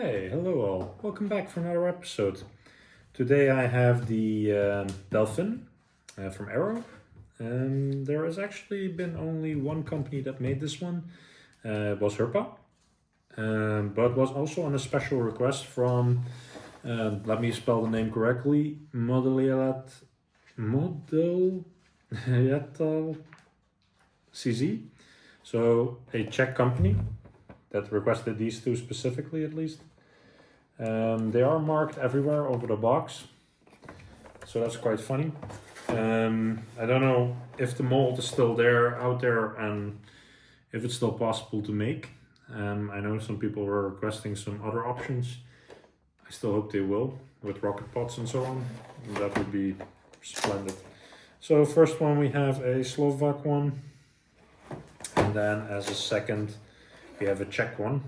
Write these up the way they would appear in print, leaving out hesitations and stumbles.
Hey, hello all. Welcome back for another episode. Today I have the Delfin from Aero. There has actually been only one company that made this one. It was Herpa. But was also on a special request from, let me spell the name correctly, Model CZ. So a Czech company that requested these two specifically, at least. They are marked everywhere over the box, so that's quite funny. I don't know if the mold is still out there and if it's still possible to make. I know some people were requesting some other options. I still hope they will, with rocket pots and so on. That would be splendid. So first one we have a Slovak one, and then as a second we have a Czech one.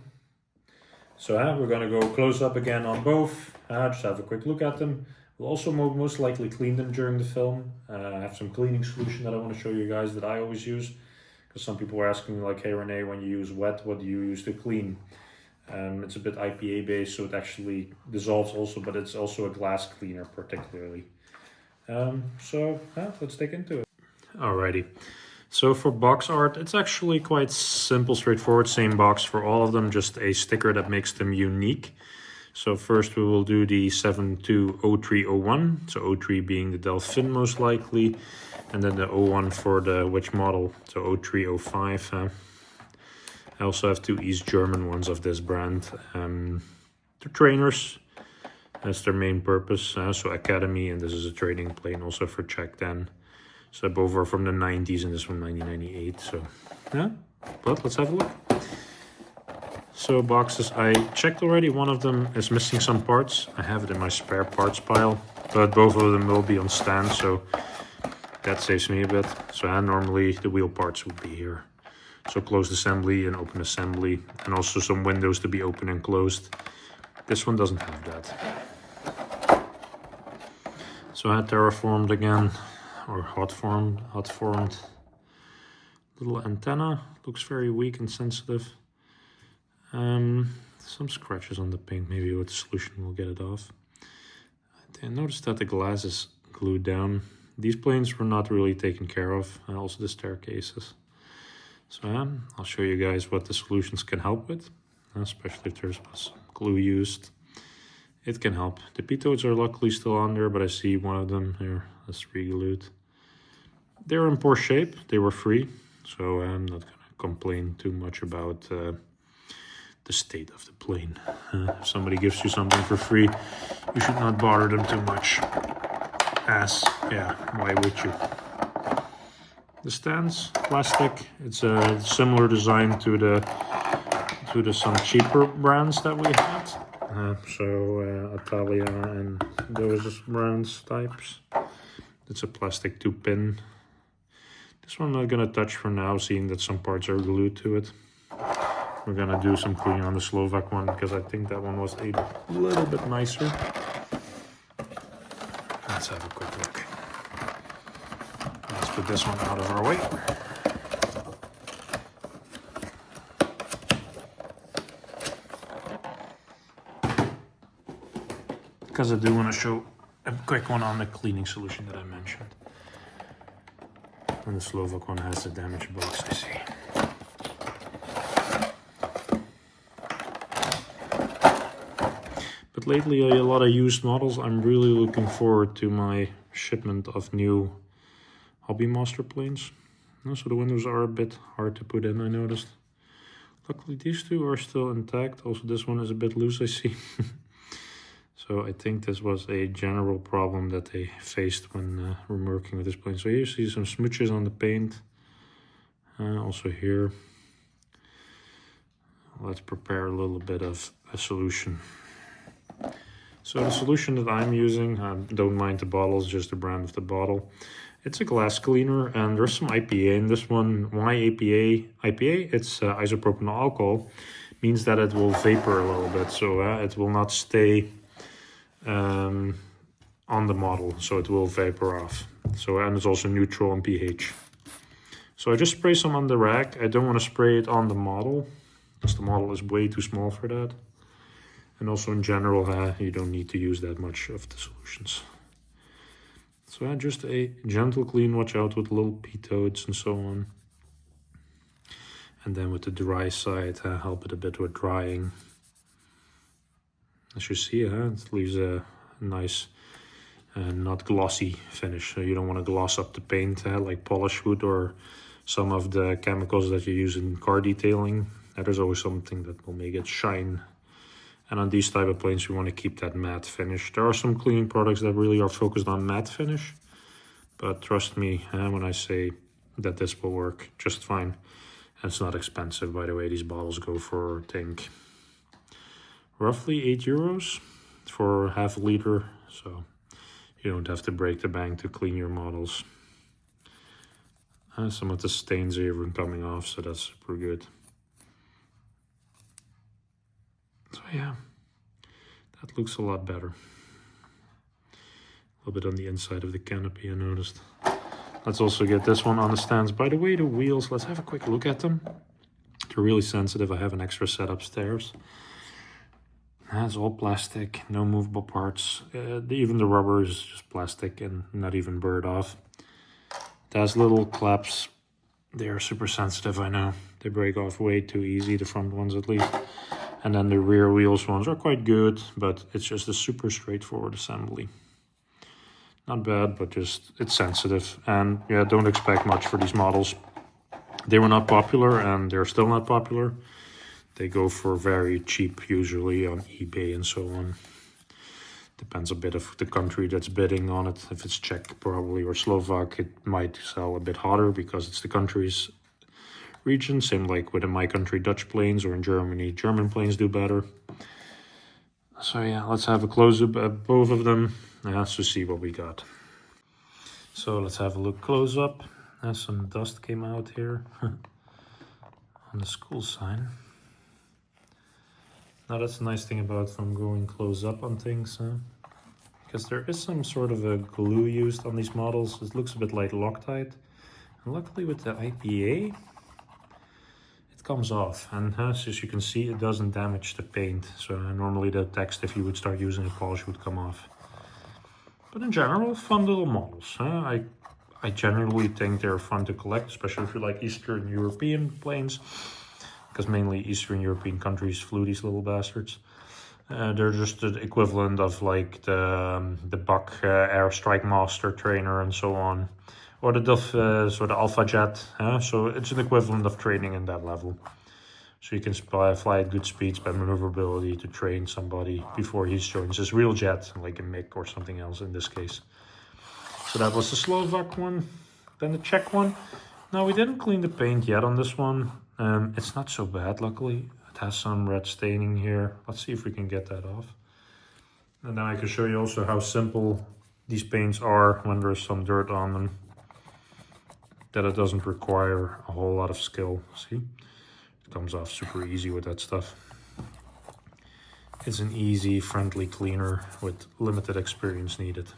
So we're going to go close up again on both, just have a quick look at them. We'll also most likely clean them during the film. I have some cleaning solution that I want to show you guys that I always use. Because some people are asking me like, hey Renee, when you use wet, what do you use to clean? It's a bit IPA based, so it actually dissolves also, but it's also a glass cleaner particularly. Let's dig into it. Alrighty. So for box art, it's actually quite simple, straightforward, same box for all of them, just a sticker that makes them unique. So first we will do the 720301, so 03 being the Delfin most likely, and then the 01 for the which model, so 0305. I also have two East German ones of this brand. They're trainers, that's their main purpose, so Academy, and this is a training plane also for Czech then. So both are from the 90s and this one 1998, so yeah, but let's have a look. So boxes, I checked already, one of them is missing some parts. I have it in my spare parts pile, but both of them will be on stand, so that saves me a bit. So normally the wheel parts would be here. So closed assembly and open assembly, and also some windows to be open and closed. This one doesn't have that. So I had terraformed again. Or hot formed little antenna, looks very weak and sensitive. Some scratches on the paint, maybe with the solution we'll get it off. I noticed that the glass is glued down. These planes were not really taken care of, and also the staircases. So I'll show you guys what the solutions can help with, especially if there's some glue used. It can help. The pitodes are luckily still on there, but I see one of them here that's re-glued. They're in poor shape, they were free, so I'm not going to complain too much about the state of the plane. If somebody gives you something for free, you should not bother them too much. Why would you? The stands, plastic, it's a similar design to the some cheaper brands that we had. Italia and those brands types. It's a plastic 2-pin. This one I'm not gonna touch for now, seeing that some parts are glued to it. We're gonna do some cleaning on the Slovak one because I think that one was a little bit nicer. Let's have a quick look. Let's put this one out of our way. Because I do want to show a quick one on the cleaning solution that I mentioned. And the Slovak one has the damaged box, I see. But lately a lot of used models. I'm really looking forward to my shipment of new Hobby Master planes. So the windows are a bit hard to put in, I noticed. Luckily these two are still intact. Also this one is a bit loose, I see. So I think this was a general problem that they faced when working with this plane. So here you see some smooches on the paint. Also here. Let's prepare a little bit of a solution. So the solution that I'm using, don't mind the bottles, just the brand of the bottle. It's a glass cleaner and there's some IPA in this one. Why IPA? IPA, it's isopropanol alcohol. Means that it will vapor a little bit. So it will not stay on the model, so it will vapor off. So, and it's also neutral on pH. So I just spray some on the rack. I don't want to spray it on the model because the model is way too small for that. And also in general, you don't need to use that much of the solutions. So just a gentle clean, watch out with little pea-toads and so on. And then with the dry side, help it a bit with drying. As you see, it leaves a nice, not glossy finish. So you don't want to gloss up the paint like polish would, or some of the chemicals that you use in car detailing. There's always something that will make it shine. And on these type of planes, we want to keep that matte finish. There are some cleaning products that really are focused on matte finish. But trust me when I say that this will work just fine. And it's not expensive, by the way. These bottles go for, I think, roughly €8 for half a liter. So you don't have to break the bank to clean your models. Some of the stains are even coming off, so that's super good. So yeah, that looks a lot better. A little bit on the inside of the canopy, I noticed. Let's also get this one on the stands. By the way, the wheels, let's have a quick look at them. They're really sensitive. I have an extra set upstairs. It's all plastic, no movable parts. Even the rubber is just plastic and not even burred off. It has little claps. They are super sensitive, I know. They break off way too easy, the front ones at least. And then the rear wheels ones are quite good, but it's just a super straightforward assembly. Not bad, but just it's sensitive. And yeah, don't expect much for these models. They were not popular and they're still not popular. They go for very cheap usually on eBay and so on. Depends a bit of the country that's bidding on it. If it's Czech probably or Slovak, it might sell a bit hotter because it's the country's region. Same like with in my country, Dutch planes, or in Germany, German planes do better. So yeah, let's have a close-up at both of them. Let's just see what we got. So let's have a look close up. Some dust came out here on the school sign. Now that's the nice thing about from going close up on things, because there is some sort of a glue used on these models. It looks a bit like Loctite. And luckily with the IPA, it comes off. And as you can see, it doesn't damage the paint. So normally the text, if you would start using a polish, would come off. But in general, fun little models. I generally think they're fun to collect, especially if you like Eastern European planes. Because mainly Eastern European countries flew these little bastards. They're just the equivalent of like the Buck Air Strike Master trainer and so on. Or the the Alpha Jet. So it's an equivalent of training in that level. So you can fly at good speeds by maneuverability to train somebody before he joins his real jet, like a MiG or something else in this case. So that was the Slovak one. Then the Czech one. Now we didn't clean the paint yet on this one. It's not so bad, luckily. It has some red staining here. Let's see if we can get that off. And then I can show you also how simple these paints are when there's some dirt on them. That it doesn't require a whole lot of skill. See? It comes off super easy with that stuff. It's an easy, friendly cleaner with limited experience needed.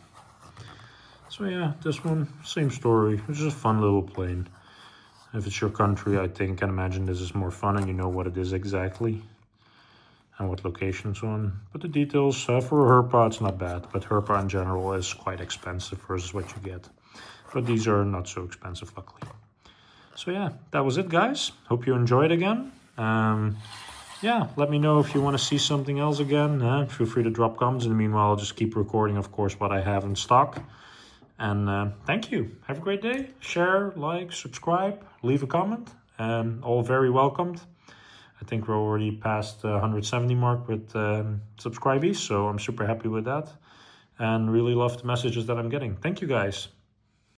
So yeah, this one, same story. It's just a fun little plane. If it's your country, I think, and imagine this is more fun and you know what it is exactly and what location it's on. But the details, for a Herpa, it's not bad. But Herpa in general is quite expensive versus what you get. But these are not so expensive, luckily. So yeah, that was it, guys. Hope you enjoyed again. Yeah, let me know if you want to see something else again. Feel free to drop comments. In the meanwhile, I'll just keep recording, of course, what I have in stock. And thank you. Have a great day. Share, like, subscribe, leave a comment. All very welcomed. I think we're already past the 170 mark with subscribees, so I'm super happy with that. And really love the messages that I'm getting. Thank you, guys.